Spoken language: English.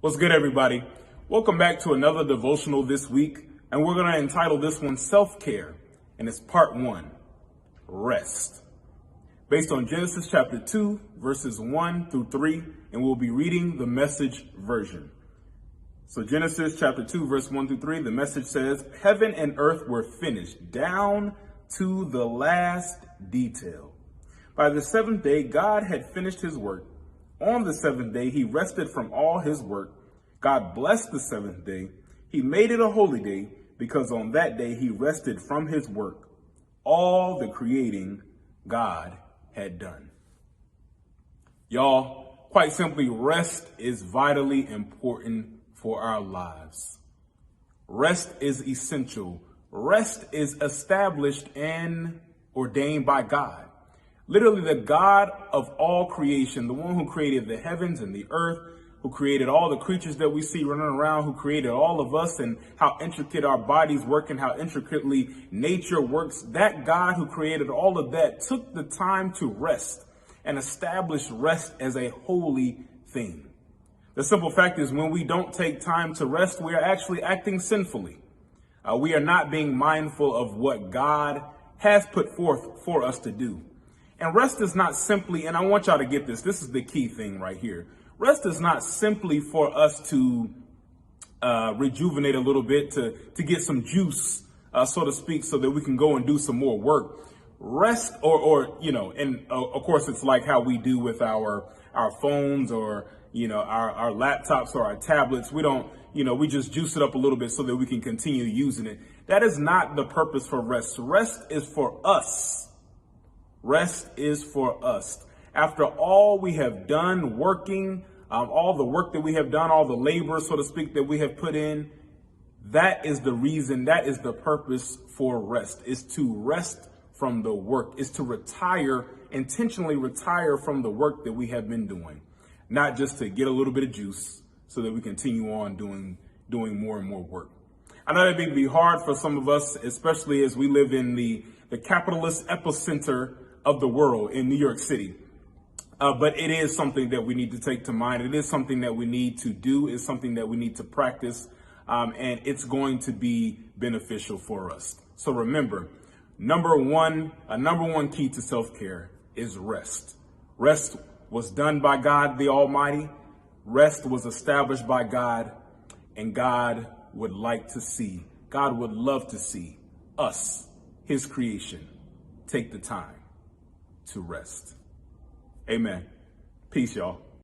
What's good, everybody? Welcome back to another devotional this week, and we're going to entitle this one Self-Care, and it's part 1, Rest, based on Genesis chapter 2, verses 1 through 3, and we'll be reading the Message version. So Genesis chapter 2, verse 1 through 3, the Message says, "Heaven and earth were finished, down to the last detail. By the seventh day, God had finished his work. On the seventh day, he rested from all his work. God blessed the seventh day. He made it a holy day because on that day he rested from his work. All the creating God had done." Y'all, quite simply, rest is vitally important for our lives. Rest is essential. Rest is established and ordained by God. Literally, the God of all creation, the one who created the heavens and the earth, who created all the creatures that we see running around, who created all of us and how intricate our bodies work and how intricately nature works. That God who created all of that took the time to rest and established rest as a holy thing. The simple fact is, when we don't take time to rest, we are actually acting sinfully. We are not being mindful of what God has put forth for us to do. And rest is not simply, and I want y'all to get this, this is the key thing right here. Rest is not simply for us to rejuvenate a little bit, to get some juice, so to speak, so that we can go and do some more work. Rest, and of course it's like how we do with our phones or, our laptops or our tablets. We don't, we just juice it up a little bit so that we can continue using it. That is not the purpose for rest. Rest is for us. Rest is for us. After all we have done working, all the work that we have done, all the labor, so to speak, that we have put in, that is the reason, that is the purpose for rest, is to rest from the work, is to retire, intentionally retire from the work that we have been doing, not just to get a little bit of juice so that we continue on doing more and more work. I know that may be hard for some of us, especially as we live in the capitalist epicenter of the world in New York City. But it is something that we need to take to mind. It is something that we need to do. It's something that we need to practice. And it's going to be beneficial for us. So remember, number one key to self-care is rest. Rest was done by God the Almighty. Rest was established by God. And God would love to see us, his creation, take the time to rest. Amen. Peace, y'all.